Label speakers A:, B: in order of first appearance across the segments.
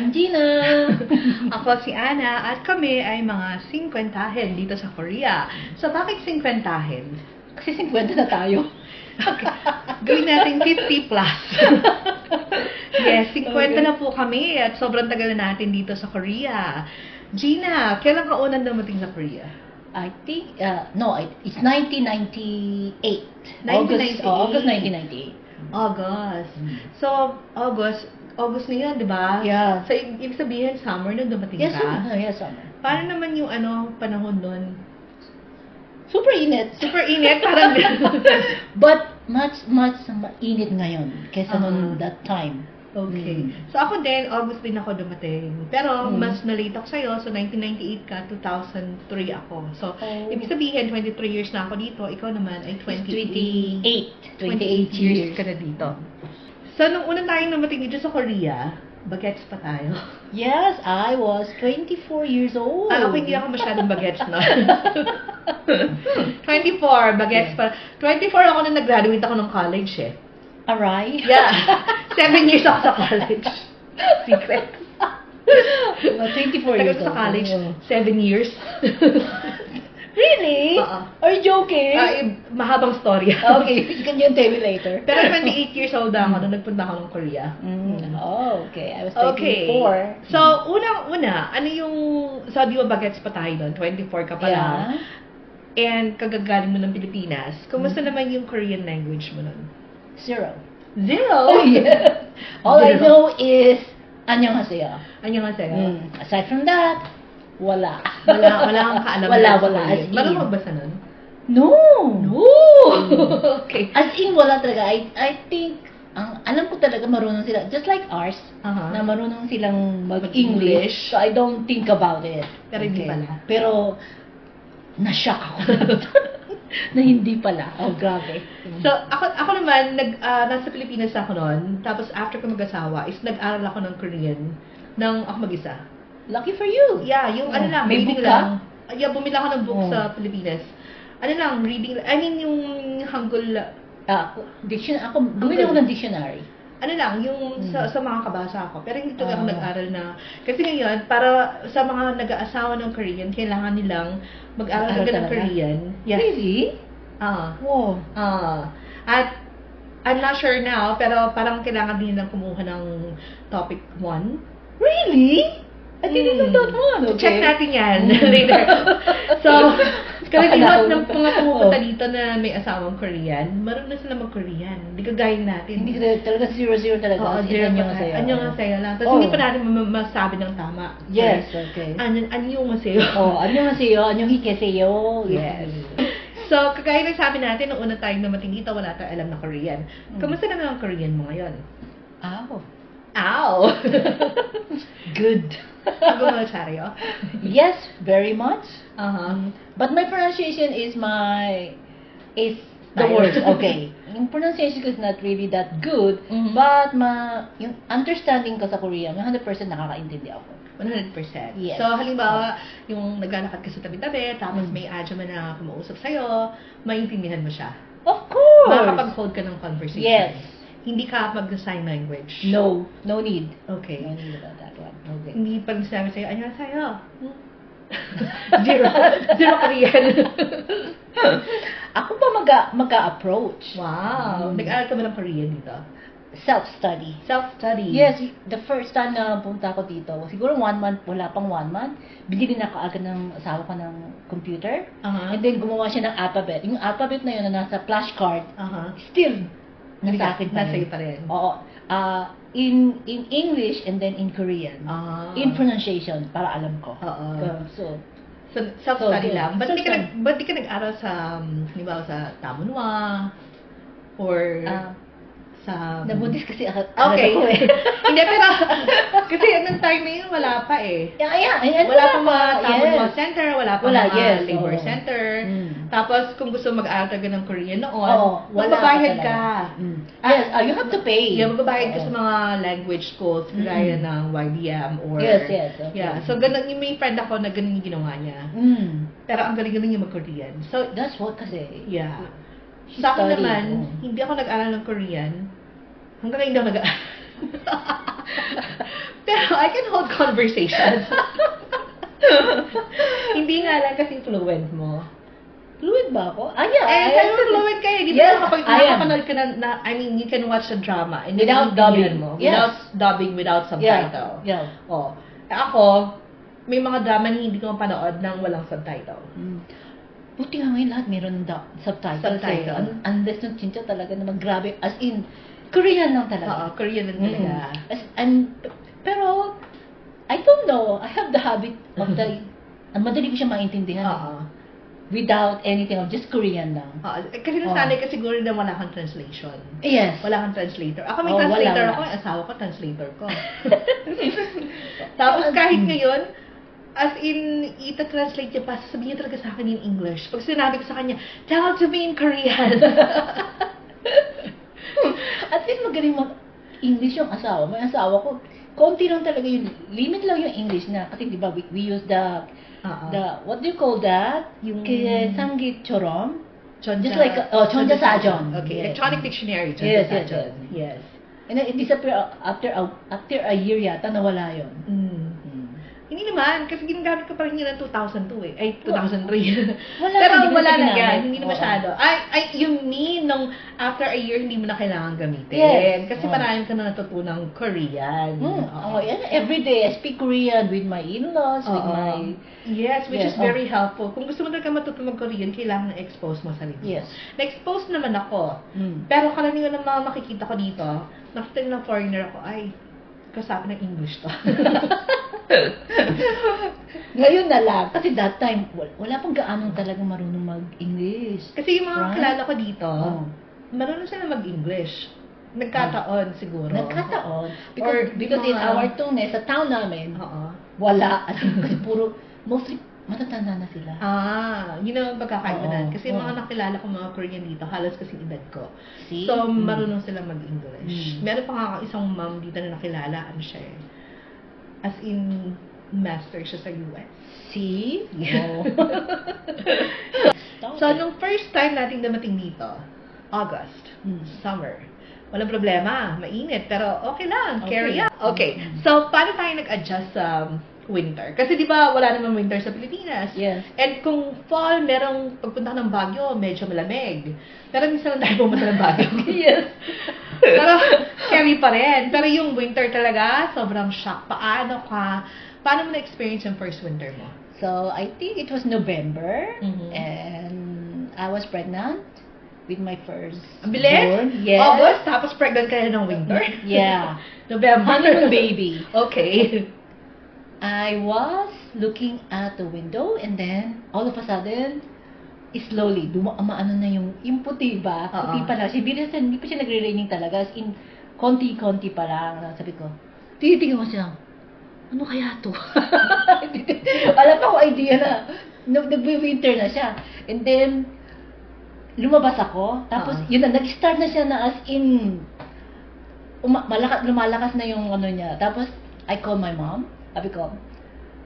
A: I'm Gina.
B: Ako si Ana at kami ay mga 50 dito sa Korea. So bakit 50?
A: Kasi 50 na tayo.
B: Okay. Gawin natin 50 plus. Yes, 50
A: Okay.
B: na po kami at sobrang tagal na natin dito sa Korea. Gina, kailan ka unang dumating sa Korea?
A: I think, it's 1998.
B: 1998.
A: August 1998.
B: August. So, August na yun, di ba?
A: Yeah.
B: So, ibig sabihin, summer nung dumating
A: Yes,
B: ka?
A: yes, summer.
B: Paano naman yung panahon nun?
A: Super init.
B: Super init, parang
A: But much init ngayon kaysa noon that time.
B: Okay. So ako din, August din ako dumating. Pero mas na-late ako sa'yo. So 1998 ka, 2003 ako. So, ibig sabihin, 23 years na ako dito. Ikaw naman ay 28 years ka na dito. So, nung una tayong dumating dito sa Korea, bagets pa tayo.
A: Yes, I was 24 years old.
B: Ako hindi ako masyadong bagets, no? 24, bagets pa. 24 ako na nag-graduate ako ng college, eh.
A: Aray?
B: Yeah. 7 years ako sa college. Secret.
A: 24 years
B: Tagal sa
A: old.
B: college,
A: Oh.
B: 7 years.
A: Really? Are you joking?
B: Mahabang story.
A: Okay, you can tell me later.
B: Pero 28 years old ako nung nagpunta ako ng Korea.
A: Oh, okay. I was
B: Okay.
A: 24.
B: So, unang-una, ano yung, sabi mo bagets pa tayo doon, 24 ka pa lang. And kagagaling mo ng Pilipinas, kumusta naman yung Korean language mo nun?
A: Zero.
B: Zero?
A: Yeah. All I know is annyeonghaseyo.
B: Annyeonghaseyo.
A: Aside from that, wala.
B: Wala kang kaalam.
A: Wala. As in.
B: Marunong magbasa nun?
A: No.
B: No! Okay.
A: As in, wala talaga. I think, alam ko talaga marunong sila. Just like ours, na marunong silang mag-English. So, I don't think about it.
B: Pero hindi pala.
A: Pero, na-shock ako. na hindi pala. Oh, grabe.
B: So, ako naman, nasa Pilipinas ako noon. Tapos, after ko mag-asawa, is nag-aral ako ng Korean nang ako mag-isa.
A: Lucky for you.
B: Yeah, yung ano lang,
A: May
B: reading
A: book
B: lang. Yeah, bumili ako ng book sa Pilipinas. Ano lang, reading, I mean, yung Hangul,
A: Ako, bumili ako ng dictionary.
B: ano lang, yung sa mga kabasa ako. Pero hindi talaga ako nag-aral na, kasi ngayon, para sa mga nag-aasawa ng Korean, kailangan nilang mag-aral talaga ng Korean. Yes.
A: Really?
B: Wow. At, I'm not sure now, pero parang kailangan din nilang kumuha ng topic 1.
A: Really? I didn't know that one. Okay.
B: Check natin yan later. So, karaniwan ng mga pumupunta dito na may asawang Korean, marunong na sila mag-Korean. Hindi kagaya natin.
A: Hindi talaga zero talaga.
B: Oo, zero pa tayo. Annyeonghaseyo lang. Tapos hindi pa natin masabi ng tama.
A: Yes, okay.
B: Annyeonghaseyo.
A: Annyeonghaseyo.
B: Yes. So, kagaya ng sabi natin, nung una tayong dumating dito, wala tayong alam na Korean. Kamusta naman ang Korean mo ngayon? Ow!
A: Good.
B: Gumacharyo?
A: Yes, very much.
B: Uh-huh.
A: But my pronunciation is the
B: Tayo.
A: worst. Okay. Yung pronunciation ko is not really that good, but yung understanding ko sa Korean, 100% nakakaintindi ako.
B: 100%.
A: Yes.
B: So, halimbawa, yung naglalakad ka sa tabi-tabi, tapos may adjuman na kumausap sa'yo, maintindihan mo siya.
A: Of course!
B: Makakapag-hold ka ng conversation.
A: Yes.
B: Hindi ka mag-sign language.
A: No need.
B: Okay.
A: No need about that one. Okay.
B: Hindi pag sinabi sa'yo, ano sa'yo?
A: Zero.
B: Zero Korean.
A: Ako pa mag-a-approach.
B: Wow. Nag-aaral ka ba ng Korean dito?
A: Self-study.
B: Self-study.
A: Yes, the first time na punta ko dito, siguro 1 month, wala pang 1 month, binili na agad ng asawa ko ng computer. And then gumawa siya ng alphabet. Yung alphabet na yun na nasa flashcard, still nasa akin pa
B: Nasa
A: rin.
B: iyo pa rin.
A: Oo. In English and then in Korean. In pronunciation, para alam ko. So,
B: self-study
A: so,
B: lang. Ba't di ka nag-aral sa, halimbawa sa Tamunwa? Or sa...
A: nabuntis kasi ako.
B: Okay.
A: Ako eh.
B: Hindi, pero kasi anong time na yun, wala pa eh. Wala pa mga Tamunwa Center, wala pa mga labor center. Tapos, kung gusto mag-aaral ka ng Korean noon, magbabayad ka.
A: Yes, you have to pay.
B: Yeah, magbabayad ka sa mga language schools, gaya ng YBM or...
A: Yes. Okay.
B: Yeah, so ganun, yung may friend ako na ganun yung ginawa niya. Pero ang galing-galing yung mag-Korean. So,
A: that's what kasi.
B: yeah. Sa akin naman, hindi ako nag-aral ng Korean. Hanggang ngayon hindi ako nag-aral. Pero I can hold conversations. Hindi nga lang kasing fluent mo.
A: Fluid ba ako? Yeah.
B: Pero fluent ka eh. Di ba
A: Yes,
B: nakapanood ka na, I mean, you can watch the drama and
A: Without
B: naiintindihan
A: dubbing.
B: mo.
A: Yes.
B: Without dubbing, without subtitle.
A: Yeah.
B: Oh. Ako, may mga drama na hindi ko mapanood nang walang subtitle.
A: Buti nga ngayon lahat meron ng subtitles.
B: Subtitle.
A: Unless yung chincha talaga naman grabe. As in, Korean lang talaga.
B: Oo, Korean lang talaga.
A: Pero, I don't know. I have the habit of madali ko siya maintindihan.
B: Oo.
A: Without anything of just Korean lang.
B: Kasi nasanay ka siguro na wala kang translation.
A: Yes.
B: Wala kang translator. Ako may translator
A: wala.
B: ako, yung asawa ko translator ko. Tapos kahit ngayon, as in, ita-translate niya pa, sasabihin niya talaga sa akin in English. Pag sinabi ko sa kanya, tell it to me in Korean.
A: At least magaling mag-English yung asawa. May asawa ko, konti lang talaga yun. Limit lang yung English na. Kasi di ba, we use the what do you call that? Yung sanggit처럼. Just like, Chonja Sajon.
B: Okay,
A: yes.
B: electronic dictionary.
A: Yes. And then it disappeared after a year yata, nawala yun.
B: Hindi naman, kasi ginagamit ko pa rin yun ng 2002 eh. Ay, 2003.
A: Wala
B: Pero
A: na,
B: wala na
A: ginamit.
B: yan. Hindi na masyado. You mean nung after a year, hindi mo na kailangan gamitin.
A: Yes.
B: Kasi marami ka na natutunang Korean.
A: Every day, I speak Korean with my in-laws, with my...
B: Yes, which is very helpful. Kung gusto mo talaga matutunan Korean, kailangan na-expose mo sa sarili.
A: Yes.
B: Na-expose naman ako. Pero karaniwan ng mga makikita ko dito, nakita ng foreigner ako, ay, kasabi ng English to.
A: Ngayon na lang. Kasi that time, wala pang gaanong talagang marunong mag-English.
B: Kasi yung mga kilala ko dito, marunong sila mag-English. Nagkataon siguro.
A: Nagkataon. Because in our tone, sa town namin, wala. Kasi puro, mostly, matatanda na sila.
B: Yun ang pagkakaiba na. Kasi yung mga nakilala ko mga Korean dito, halos kasing edad ko.
A: See?
B: So, marunong sila mag-English. Meron pa nga isang mom dito na nakilala, ano siya eh. As in, master siya sa US.
A: See?
B: So, nung first time nating dumating dito, August, summer, walang problema, mainit, pero okay lang, carry on. Okay, so paano tayo nag-adjust sa winter? Kasi di ba wala namang winter sa Pilipinas?
A: Yes.
B: And kung fall, merong pagpunta ng Baguio, medyo malamig. Pero minsan lang tayo pumunta ng Baguio.
A: Yes.
B: Pero carry pa rin. Pero yung winter talaga, sobrang shock. Paano mo na-experience yung first winter mo?
A: So, I think it was November, and I was pregnant with my first born.
B: Yes. August, tapos pregnant ka na ng winter?
A: Yeah.
B: November.
A: Honeymoon baby.
B: Okay.
A: I was looking at the window, and then, all of a sudden, slowly, umaano na yung puti ba? Puti pa lang. Hindi pa siya nagre-raining talaga. As in, konti-konti pa lang. Sabi ko, titignan mo siya. Ano kaya to? Wala pa akong idea na nag-winter na siya. And then, lumabas ako. Tapos, yun na, nag-start na siya na as in, lumalakas na yung ano niya. Tapos, I called my mom. Sabi ko,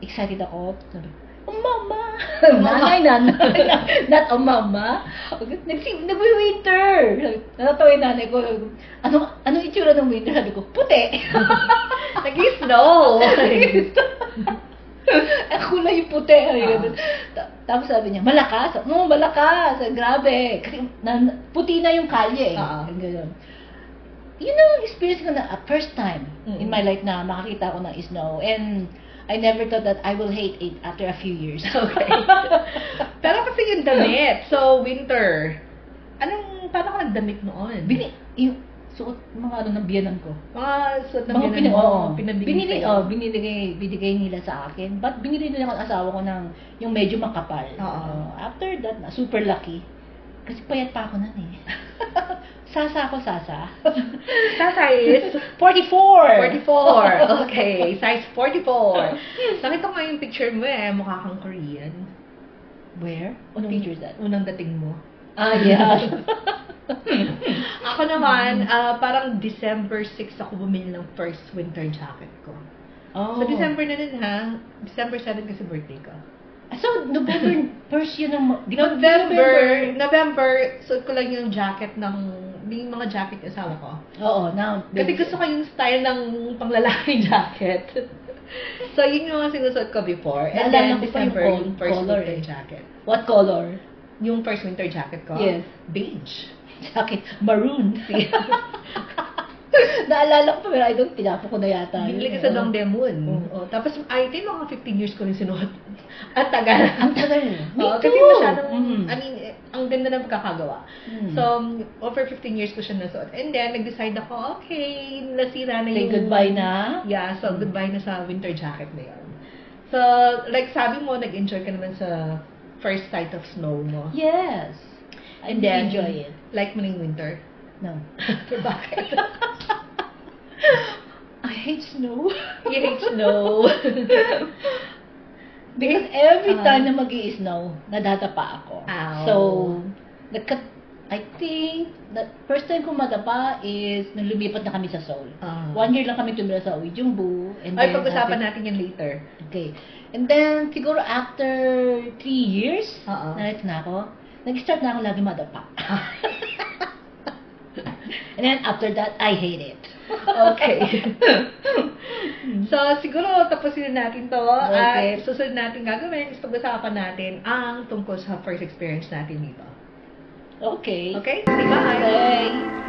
A: excited ako. Sabi, oh, mama! Nanay. Not oh, mama. Nag-winter. Natatawa yung nanay ko. Anong itsura ng winter? Sabi ko, puti.
B: Nag-snow.
A: Ang kulay yung puti. Tapos sabi niya, malakas. Malakas. Grabe. Kasi puti na yung kalye. Ganun. Yun ang experience ko na first time in my life na makakita ko ng snow. And I never thought that I will hate it after a few years.
B: Okay. Pero kasi yung damit. So, winter. Paano ka nagdamit noon?
A: Yung suot, mga ng biyanan ko.
B: Mga suot ng biyanan mo.
A: Binigay nila sa akin. But binili nila ng asawa ko ng yung medyo makapal. After that, super lucky. Kasi payat pa ako nun eh. Sasa.
B: Sasa is?
A: 44!
B: 44. Okay, size 44. Nakita ko nga yung picture mo eh, mukha kang Korean.
A: Where? What picture is that?
B: Unang dating mo.
A: Yeah.
B: Ako naman, parang December 6 ako bumili ng first winter jacket ko. So, December na din ha? December 7 kasi birthday ko.
A: So, November 1st yun ang...
B: November, suot ko lang yung jacket ng may mga jacket yung asawa ko.
A: Oo, now.
B: Kasi gusto ko yung style ng panglalaking jacket. So, yun yung mga sinusuot ko before. And
A: Naalala
B: then,
A: ko pa yung
B: December, yung first
A: color
B: winter
A: eh.
B: jacket.
A: What color?
B: Yung first winter jacket ko?
A: Yes.
B: Beige.
A: Jacket, maroon. Naalala ko pa, pero I don't, tinapo ko na yata.
B: Binili ko
A: yun,
B: sa
A: eh.
B: Dongdaemun.
A: Oo.
B: Tapos, I think mga 15 years ko rin sinuot. Ang tagal.
A: Ang tagal mo. Me
B: Oo,
A: too.
B: kasi masyadong,
A: Mm.
B: I mean, ang ganda ng pagkakagawa.
A: Mm.
B: So, over 15 years ko siya nasuot. And then, nag-decide ako, okay, nasira na
A: Say
B: yung...
A: goodbye na.
B: Yeah, so goodbye na sa winter jacket na yun. So, like sabi mo, nag-enjoy ka naman sa first sight of snow mo.
A: Yes. I
B: And
A: did
B: then,
A: enjoy it.
B: like mo na yung winter.
A: No.
B: So, bakit?
A: I hate snow.
B: You hate snow.
A: Because every time na mag-i-snow, nadadapa ako.
B: Ow.
A: So, I think, the first time ko madapa is nung lumipat na kami sa Seoul. 1 year lang kami tumira sa Uijeongbu.
B: Ay, pag-usapan natin yan later.
A: Okay. And then, siguro after 3 years,
B: Oo.
A: nalit na ako, nag-start na ako lagi madapa. And then after that, I hate it.
B: Okay. So, siguro tapusin na natin to.
A: Okay.
B: At susunod natin gagawin is pag-usapan natin ang tungkol sa first experience natin dito.
A: Okay.
B: Okay? Say bye!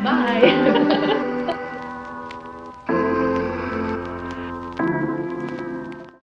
A: Bye.
B: Bye!